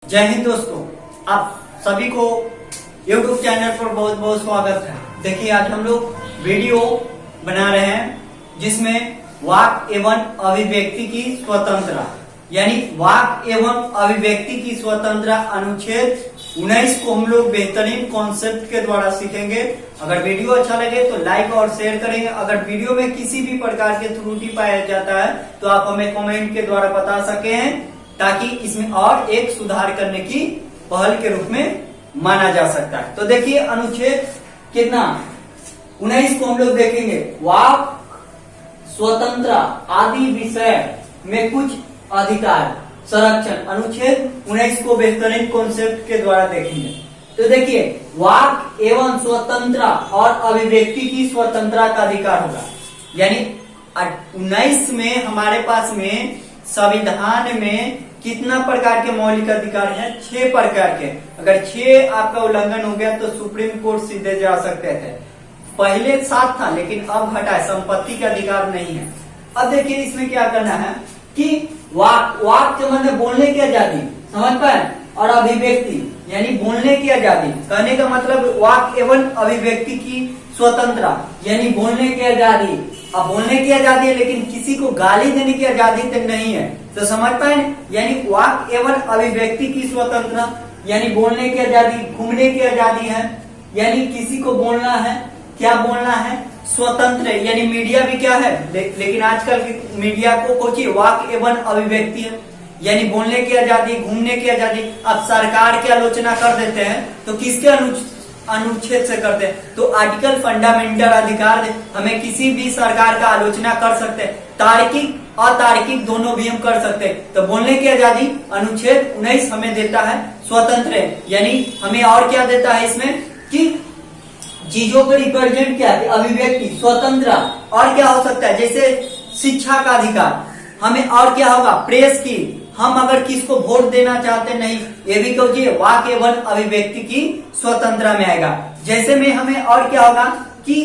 जय हिंद दोस्तों, आप सभी को YouTube चैनल पर बहुत बहुत स्वागत है। देखिए आज हम लोग वीडियो बना रहे हैं जिसमें वाक एवं अभिव्यक्ति की स्वतंत्रता यानी वाक एवं अभिव्यक्ति की स्वतंत्रता अनुच्छेद 19 को हम लोग बेहतरीन कॉन्सेप्ट के द्वारा सीखेंगे। अगर वीडियो अच्छा लगे तो लाइक और शेयर करेंगे। अगर वीडियो में किसी भी प्रकार की त्रुटि पाया जाता है तो आप हमें कमेंट के द्वारा बता सके हैं, ताकि इसमें और एक सुधार करने की पहल के रूप में माना जा सकता है। तो देखिए अनुच्छेद कितना 19 को हम लोग देखेंगे। वाक स्वतंत्र आदि विषय में कुछ अधिकार संरक्षण अनुच्छेद 19 को बेहतरीन कॉन्सेप्ट के द्वारा देखेंगे। तो देखिए वाक एवं स्वतंत्रता और अभिव्यक्ति की स्वतंत्रता का अधिकार होगा। यानी 19 में हमारे पास में संविधान में कितना प्रकार के मौलिक अधिकार हैं? 6 प्रकार के। अगर 6 आपका उल्लंघन हो गया तो सुप्रीम कोर्ट सीधे जा सकते थे। पहले 7 था लेकिन अब हटा है, संपत्ति का अधिकार नहीं है। अब देखिए इसमें क्या करना है कि वाक के मतलब बोलने की आजादी, समझ पाए, और अभिव्यक्ति यानी बोलने की आजादी। कहने का मतलब वाक एवं अभिव्यक्ति की स्वतंत्रता यानी बोलने की आजादी। अब बोलने की आजादी है लेकिन किसी को गाली देने की आजादी तो नहीं है, तो समझ पाए। यानी वाक एवं अभिव्यक्ति की स्वतंत्रता यानी बोलने की आजादी, घूमने की आजादी है, यानी किसी को बोलना है, क्या बोलना है, स्वतंत्र है। यानी मीडिया भी क्या है, लेकिन आजकल मीडिया को कोची वाक एवं अभिव्यक्ति है, यानी बोलने की आजादी, घूमने की आजादी। अब सरकार की आलोचना कर देते हैं तो किसके अनुच्छेद से करते हैं? तो आर्टिकल फंडामेंटल अधिकार, हमें किसी भी सरकार का आलोचना कर सकते हैं, तार्किक अतार्किक दोनों भी हम कर सकते हैं। तो बोलने की आजादी अनुच्छेद 19 हमें देता है स्वतंत्र है। यानी हमें और क्या देता है इसमें कि चीजों को रिप्रेजेंट क्या है, अभिव्यक्ति स्वतंत्र। और क्या हो सकता है, जैसे शिक्षा का अधिकार, हमें और क्या होगा, प्रेस की, हम अगर किसको वोट देना चाहते नहीं, ये भी कहिए वाक एवं अभिव्यक्ति की स्वतंत्रता में आएगा। जैसे में हमें और क्या होगा कि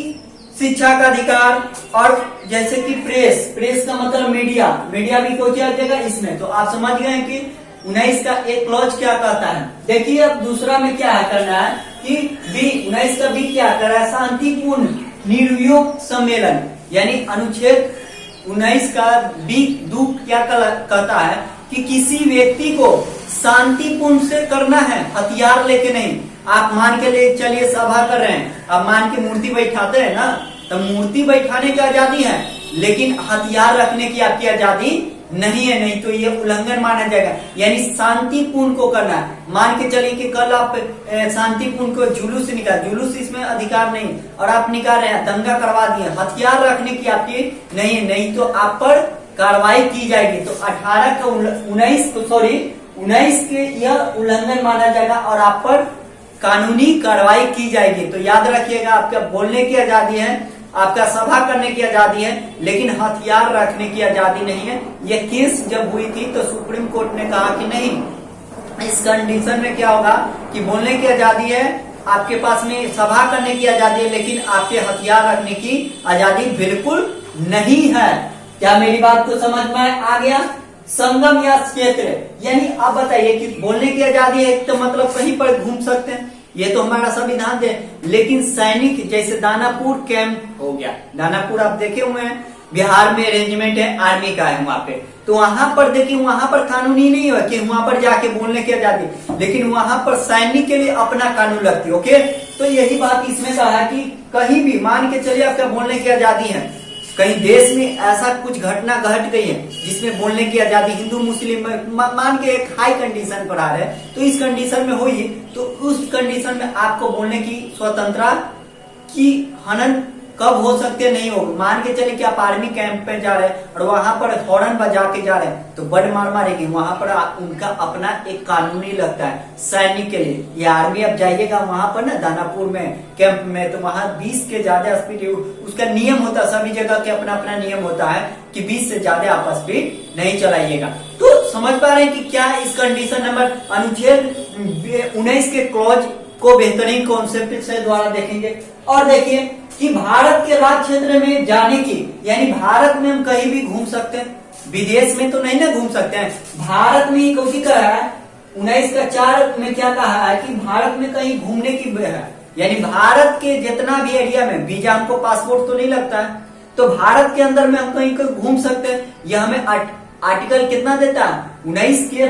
शिक्षा का अधिकार, और जैसे कि प्रेस का मतलब मीडिया भी कोई आ जाएगा इसमें। तो आप समझ गए कि 19 का एक क्लॉज क्या कहता है। देखिए अब दूसरा में क्या है करना है कि बी 19 का बी क्या कर रहा है, शांतिपूर्ण निर्वियोग सम्मेलन। यानी अनुच्छेद 19 का बी दू क्या कहता है कि किसी व्यक्ति को शांतिपूर्ण से करना है, हथियार लेके नहीं। आप मान के लिए चलिए सभा कर रहे हैं, अब मान के मूर्ति बैठाते हैं ना, तो मूर्ति बैठाने की आजादी है लेकिन हथियार रखने की आपकी आजादी नहीं है, नहीं तो ये उल्लंघन माना जाएगा। यानी शांतिपूर्ण को करना है। मान के चलिए कि कल आप शांतिपूर्ण को जुलूस जुलूस इसमें अधिकार नहीं, और आप निकाल रहे हैं, दंगा करवा दिए, हथियार रखने की आपकी नहीं है, नहीं तो आप पर कार्रवाई की जाएगी। तो 18 का 19 के यह उल्लंघन माना जाएगा और आप पर कानूनी कार्रवाई की जाएगी। तो याद रखिएगा, आपका बोलने की आजादी है, आपका सभा करने की आजादी है, लेकिन हथियार रखने की आजादी नहीं है। यह केस जब हुई थी तो सुप्रीम कोर्ट ने कहा कि नहीं, इस कंडीशन में क्या होगा कि बोलने की आजादी है, आपके पास में सभा करने की आजादी है, लेकिन आपके हथियार रखने की आजादी बिल्कुल नहीं है। क्या मेरी बात को समझ में आ गया? संगम या क्षेत्र, यानी आप बताइए कि बोलने की आजादी है तो मतलब कहीं पर घूम सकते हैं, ये तो हमारा संविधान दे। लेकिन सैनिक जैसे दानापुर कैंप हो गया, दानापुर आप देखे हुए हैं, बिहार में रेजिमेंट है, आर्मी का है वहां पे, तो वहां पर देखिए वहां पर कानूनी नहीं है कि वहां पर जाके बोलने की आजादी, लेकिन वहां पर सैनिक के लिए अपना कानून लगती है। ओके, तो यही बात इसमें कहा कि कहीं भी मान के चलिए आपका बोलने की आजादी है, कहीं देश में ऐसा कुछ घटना घट गई है जिसमें बोलने की आजादी हिंदू मुस्लिम मान के एक हाई कंडीशन पर आ रहे हैं, तो इस कंडीशन में हुई तो उस कंडीशन में आपको बोलने की स्वतंत्रता की हनन कब हो सकते नहीं होगी। मान के चले कि आप आर्मी कैंप पे जा रहे हैं और वहां पर हॉर्न बजा के जा रहे हैं तो बड़ मार मारेगी, वहां पर उनका अपना एक कानूनी लगता है सैनिक के लिए। ये आर्मी अब जाइएगा वहां पर ना दानापुर में कैंप में, तो वहां 20 के ज्यादा स्पीड, उसका नियम होता है, सभी जगह के अपना अपना नियम होता है कि 20 से ज्यादा आप स्पीड नहीं चलाइएगा। तो समझ पा रहे हैं कि क्या इस कंडीशन नंबर अनुच्छेद 19 के क्लॉज को बेहतरीन कॉन्सेप्ट से द्वारा देखेंगे। और देखिए कि भारत के राज्य क्षेत्र में जाने की, यानी भारत में हम कहीं भी घूम सकते हैं, विदेश में तो नहीं ना घूम सकते हैं, भारत में ही कोशिश कर रहा है 19 का 4 में क्या कहा है कि भारत में कहीं घूमने की है, यानी भारत के जितना भी एरिया में वीजा, हमको पासपोर्ट तो नहीं लगता है, तो भारत के अंदर में हम कहीं कहीं घूम सकते हैं। यह हमें आर्टिकल कितना देता है, 19 के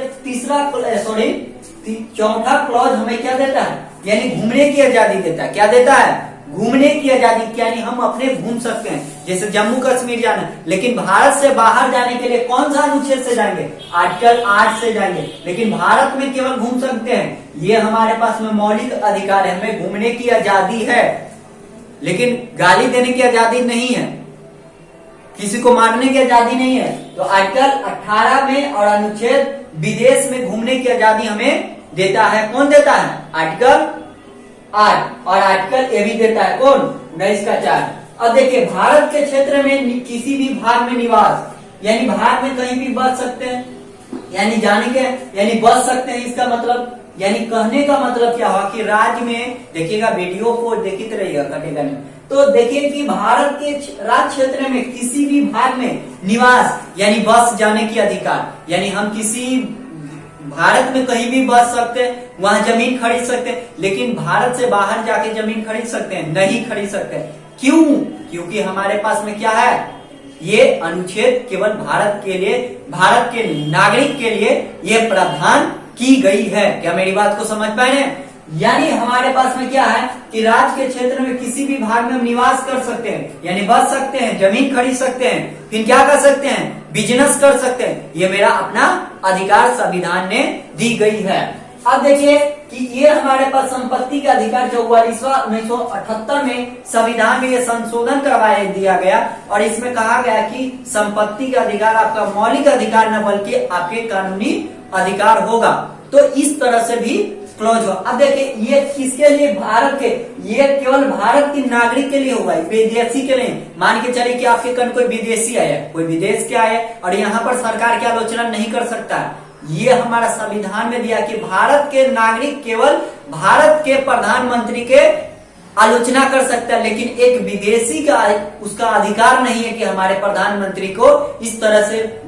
चौथा क्लॉज हमें क्या देता है, यानी घूमने की आजादी देता है। क्या देता है, घूमने की आजादी, यानी हम अपने घूम सकते हैं, जैसे जम्मू कश्मीर जाना, लेकिन भारत से बाहर जाने के लिए कौन सा अनुच्छेद से जाएंगे, आर्टिकल 8 से जाएंगे, लेकिन भारत में केवल घूम सकते हैं। ये हमारे पास में मौलिक अधिकार है, हमें घूमने की आजादी है, लेकिन गाली देने की आजादी नहीं है, किसी को मारने की आजादी नहीं है। तो आर्टिकल 18 में और अनुच्छेद विदेश में घूमने की आजादी हमें देता है। कौन देता है, आर्टिकल 8, और आर्टिकल ए भी देता है कौन, 19 का 4। अब देखिए, भारत के क्षेत्र में किसी भी भाग में निवास, यानी भारत में कहीं भी बस सकते हैं, यानी जाने के, यानी बस सकते हैं। इसका मतलब, यानी कहने का मतलब क्या हुआ कि राज्य में, देखिएगा वीडियो को देखते रहिएगा, कटेगा नहीं। तो देखिए कि भारत के राज्य क्षेत्र में किसी भी भाग में निवास, यानी बस जाने की अधिकार, यानी हम किसी भारत में कहीं भी बस सकते हैं, वहां जमीन खरीद सकते हैं, लेकिन भारत से बाहर जाके जमीन खरीद सकते हैं, नहीं खरीद सकते। क्यों, क्योंकि हमारे पास में क्या है, ये अनुच्छेद केवल भारत के लिए, भारत के नागरिक के लिए ये प्रावधान की गई है। क्या मेरी बात को समझ पाए हैं? यानी हमारे पास में क्या है कि राज्य के क्षेत्र में किसी भी भाग में हम निवास कर सकते हैं, यानी बस सकते हैं, जमीन खरीद सकते हैं, फिर क्या कर सकते हैं, बिजनेस कर सकते हैं। ये मेरा अपना अधिकार संविधान ने दी गई है। अब देखिए कि ये हमारे पास संपत्ति का अधिकार 44वां 1978 में संविधान में ये संशोधन करवाया दिया गया, और इसमें कहा गया कि संपत्ति का अधिकार आपका मौलिक अधिकार न बल्कि आपके कानूनी अधिकार होगा। तो इस तरह से भी क्लोज हो। अब देखिए, ये किसके लिए, भारत के, ये केवल भारत के नागरिक के लिए होगा, विदेशी के लिए। मान के चलिए कि आपके कन कोई विदेशी आया, कोई विदेश के आया, और यहाँ पर सरकार की आलोचना नहीं कर सकता। ये हमारा संविधान में दिया कि भारत के नागरिक केवल भारत के प्रधानमंत्री के आलोचना कर सकता है, लेकिन एक विदेशी का उसका अधिकार नहीं है कि हमारे प्रधानमंत्री को इस तरह से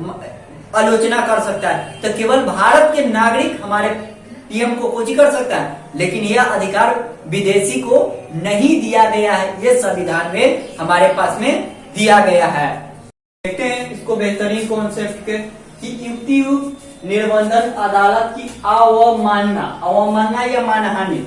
आलोचना कर सकता है। तो केवल भारत के नागरिक हमारे पीएम को खोजी कर सकता है, लेकिन यह अधिकार विदेशी को नहीं दिया गया है। यह संविधान में हमारे पास में दिया गया है। देखते हैं इसको बेहतरीन कॉन्सेप्ट के कि युक्तियुक्त निर्बंधन अदालत की अवमानना या मानहानि।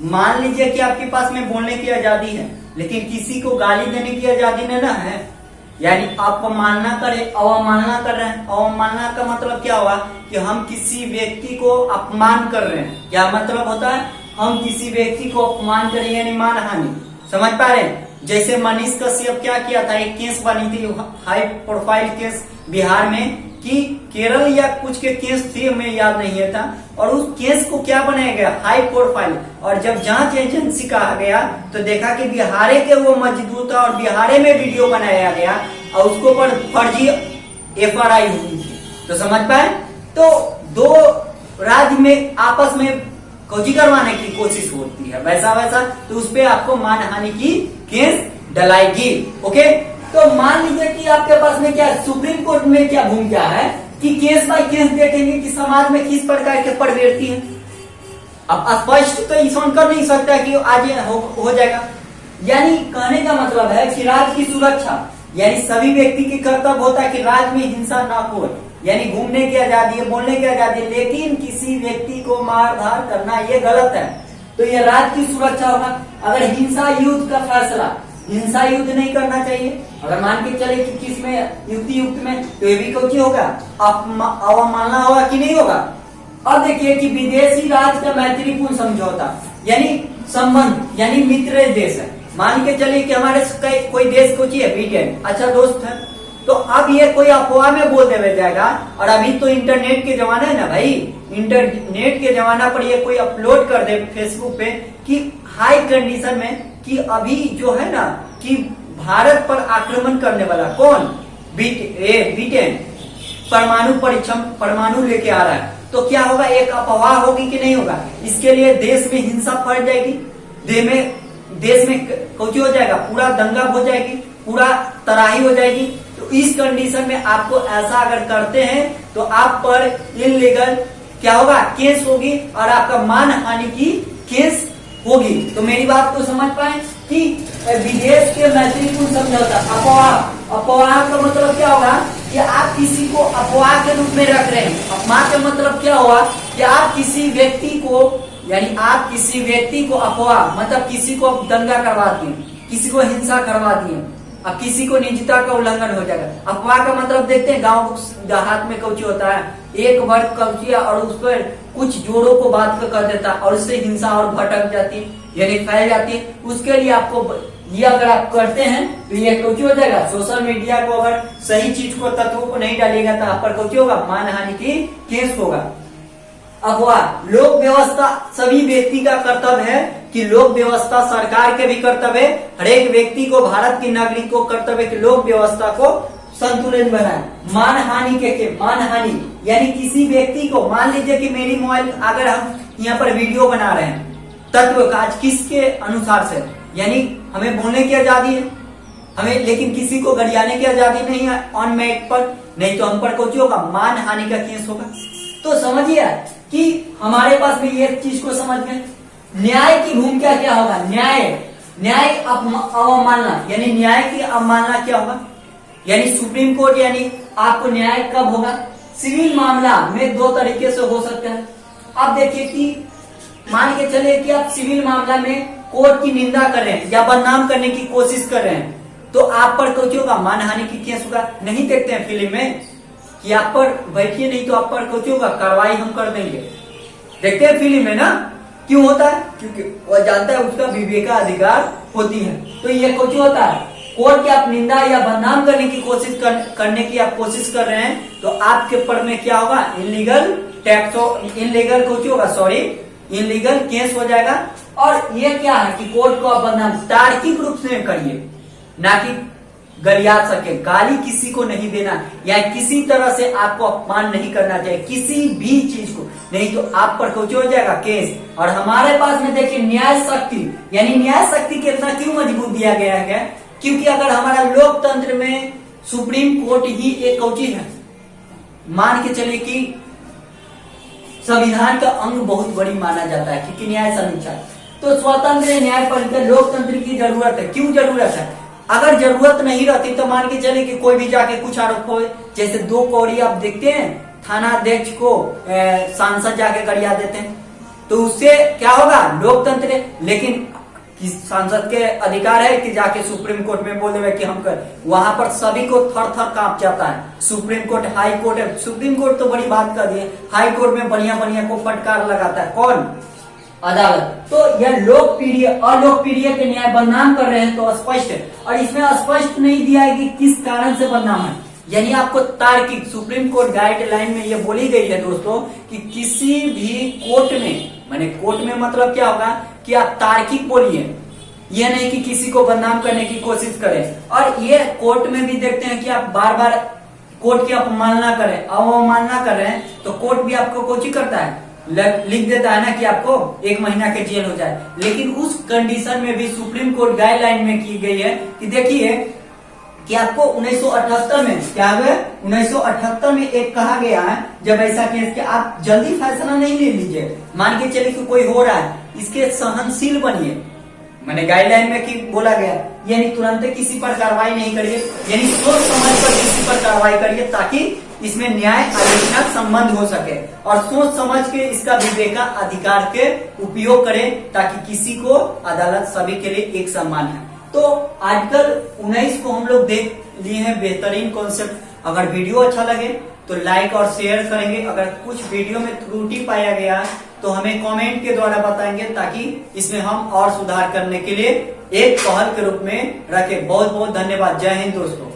मान लीजिए कि आपके पास में बोलने की आजादी है, लेकिन किसी को गाली देने की आजादी नहीं ना है, यानी आप अवमानना अवमानना कर रहे हैं। अवमानना का मतलब क्या हुआ कि हम किसी व्यक्ति को अपमान कर रहे हैं। क्या मतलब होता है, हम किसी व्यक्ति को अपमान करें, यानी मानहानि। समझ पा रहे हैं? जैसे मनीष कश्यप क्या किया था, एक केस बनी थी, हाई प्रोफाइल केस बिहार में, कि केरल या कुछ के केस थे, हमें याद नहीं है था, और उस केस को क्या बनाया गया, हाई प्रोफाइल। और जब जांच एजेंसी कहा गया तो देखा कि बिहारे के वो मजदूर था, और बिहारे में वीडियो बनाया गया, और उसको पर फर्जी FRI हुई थी। तो समझ पाए? तो दो राज्य में आपस में खोजी करवाने की कोशिश होती है, वैसा तो उस पर आपको मानहानि की केस डलाएगी। ओके, तो मान लीजिए कि आपके पास में क्या, सुप्रीम कोर्ट में क्या भूमिका है कि केस बाय केस देखेंगे कि समाज में किस प्रकार के प्रवृत्ति है। अब स्पष्ट तो ईशान कर नहीं सकता कि आज हो जाएगा। यानी कहने का मतलब है कि राज्य की सुरक्षा, यानी सभी व्यक्ति की कर्तव्य होता है कि राज्य में हिंसा ना हो, यानी घूमने की आजादी है, बोलने की आजादी है, लेकिन किसी व्यक्ति को मार धार करना ये गलत है। तो ये राज्य की सुरक्षा होगा। अगर हिंसा युद्ध का फैसला, हिंसा युद्ध नहीं करना चाहिए, अगर मान के चले कि किस में, युक्त में, तो ये भी कुछ होगा, अवमानना होगा कि नहीं होगा। अब देखिए कि विदेशी राज्य का मैत्रीपूर्ण समझौता, यानी संबंध, यानी मित्र देश है। मान के चलिए कि हमारे कोई देश कुछ है, ब्रिटेन, अच्छा दोस्त है, तो अब ये कोई अफवाह में बोल देवे जाएगा। और अभी तो इंटरनेट के जमाना है ना भाई, इंटरनेट के जमाना पर ये कोई अपलोड कर दे फेसबुक पे कि हाई कंडीशन में कि अभी जो है ना कि भारत पर आक्रमण करने वाला कौन, ब्रिटेन, परमाणु लेके आ रहा है, तो क्या होगा, एक अफवाह होगी कि नहीं होगा। इसके लिए देश में हिंसा फैल जाएगी, देश में कुछ हो जाएगा, पूरा दंगा हो जाएगी, पूरा तराही हो जाएगी। तो इस कंडीशन में आपको ऐसा अगर करते हैं तो आप पर इलीगल क्या होगा, केस होगी और आपका मान हानि की केस होगी। तो मेरी बात को समझ पाए कि विदेश के महत्वपूर्ण शब्द होता है अफवाह। अफवाह का मतलब क्या होगा कि आप किसी को अफवाह के रूप में रख रहे हैं। अफवाह का मतलब क्या हुआ कि आप किसी व्यक्ति को, यानी आप किसी व्यक्ति को अफवाह मतलब किसी को दंगा करवा दिए, किसी को हिंसा करवा दिए, अब किसी को निजता का उल्लंघन हो जाएगा। अफवाह का मतलब देखते हैं गांव देहात में कौची होता है, एक वर्ग कौचिया और उस पर कुछ जोड़ों को बात कर देता है और उससे हिंसा और भटक जाती है, यानी फैल जाती है। उसके लिए आपको ये अगर आप करते हैं तो ये कौची हो जाएगा, सोशल मीडिया को अगर सही चीज को, तत्वों को नहीं डालेगा तो आप पर कौची होगा, मानहानि की केस होगा। अफवाह, लोक व्यवस्था सभी व्यक्ति का कर्तव्य है कि लोक व्यवस्था सरकार के भी कर्तव्य है, हर एक व्यक्ति को, भारत के नागरिक को कर्तव्य कि लोक व्यवस्था को संतुलन बनाए। मानहानि के मानहानि यानी किसी व्यक्ति को, मान लीजिए कि मेरी मोबाइल, अगर हम यहाँ पर वीडियो बना रहे हैं तत्व का आज किसके अनुसार से, यानी हमें बोलने की आजादी है हमें, लेकिन किसी को गरियाने की आजादी नहीं है ऑन मैट पर, नहीं तो हम पर कुछ होगा, मानहानि का केस होगा। तो समझिए कि हमारे पास भी ये चीज को समझ में, न्याय की भूमिका क्या होगा, न्याय अवमानना, यानी न्याय की अवमानना क्या होगा, यानी सुप्रीम कोर्ट, यानी आपको न्याय कब होगा, सिविल मामला में दो तरीके से हो सकता है। अब देखिए कि मान के चले कि आप सिविल मामला में कोर्ट की निंदा कर रहे हैं या बदनाम करने की कोशिश कर रहे हैं, तो आप पर कुछ होगा, मानहानि की केस होगा। नहीं देखते हैं फिल्म में कि आप पर बैठिए नहीं तो आप पर कुछ होगा, कार्रवाई हम कर देंगे, देखते हैं फिल्म में ना। क्यों होता है, क्योंकि वह जानता है उसका विवेकाधिकार होती है। तो ये कुछ होता है, कोर्ट की आप निंदा या बदनाम करने की कोशिश करने की आप कोशिश कर रहे हैं तो आपके ऊपर में क्या होगा, इनलीगल केस हो जाएगा। और ये क्या है कि कोर्ट को आप बदनाम तार्किक रूप से करिए, ना कि गरिया सके, गाली किसी को नहीं देना या किसी तरह से आपको अपमान नहीं करना चाहिए, किसी भी चीज को, नहीं तो आप पर कुछ हो जाएगा केस। और हमारे पास में देखिए न्याय शक्ति, यानी न्याय शक्ति के इतना क्यों मजबूत दिया गया है, क्योंकि अगर हमारा लोकतंत्र में सुप्रीम कोर्ट ही एक कौची है, मान के चले कि संविधान का अंग बहुत बड़ी माना जाता है, क्योंकि न्याय समीक्षा, तो स्वतंत्र न्यायपालिका लोकतंत्र की जरूरत है। क्यों जरूरत है, अगर जरूरत नहीं रहती तो मान के चले कि कोई भी जाके कुछ आरोप हो, जैसे 2 कौड़ी आप देखते हैं थाना अध्यक्ष को सांसद जाके गरिया देते हैं, तो उससे क्या होगा, लोकतंत्र। लेकिन सांसद के अधिकार है कि जाके सुप्रीम कोर्ट में बोल देवे कि हम कर, वहां पर सभी को थर थर कांप जाता है। सुप्रीम कोर्ट, हाई कोर्ट है, सुप्रीम कोर्ट तो बड़ी बात कर दी है, हाई कोर्ट में बढ़िया बढ़िया को फटकार लगाता है कौन, अदालत। तो यह लोकप्रिय अलोकप्रिय के न्याय बदनाम कर रहे हैं तो स्पष्ट है, और इसमें स्पष्ट नहीं दिया है कि किस कारण से बदनाम है, यानी आपको तार्किक, सुप्रीम कोर्ट गाइडलाइन में ये बोली गई है दोस्तों कि किसी भी कोर्ट में, माने कोर्ट में मतलब क्या होगा कि आप तार्किक बोलिए, ये नहीं कि किसी को बदनाम करने की कोशिश करें। और ये कोर्ट में भी देखते हैं कि आप बार बार कोर्ट की अवमानना करें, अवमानना कर रहे हैं तो कोर्ट भी आपको कोची करता है, लिख देता है ना कि आपको 1 महीना के जेल हो जाए। लेकिन उस कंडीशन में भी सुप्रीम कोर्ट गाइडलाइन में की गई है कि देखिए कि आपको 1978 में क्या है, 1978 में एक कहा गया है जब ऐसा केस कि आप जल्दी फैसला नहीं ले लीजिए, मान के चलिए कि कोई हो रहा है, इसके सहनशील बनिए, मैंने गाइडलाइन में की बोला गया, यानी तुरंत किसी पर कार्रवाई नहीं करिए, यानी सोच समझ कर किसी पर कार्रवाई करिए ताकि इसमें न्याय आलोचना संबंध हो सके, और सोच समझ के इसका विवेका अधिकार के उपयोग करें ताकि किसी को अदालत सभी के लिए एक समान है। तो आर्टिकल 19 को हम लोग देख लिए हैं, बेहतरीन कॉन्सेप्ट। अगर वीडियो अच्छा लगे तो लाइक और शेयर करेंगे, अगर कुछ वीडियो में त्रुटि पाया गया है तो हमें कमेंट के द्वारा बताएंगे ताकि इसमें हम और सुधार करने के लिए एक पहल के रूप में रखें। बहुत बहुत धन्यवाद। जय हिंद दोस्तों।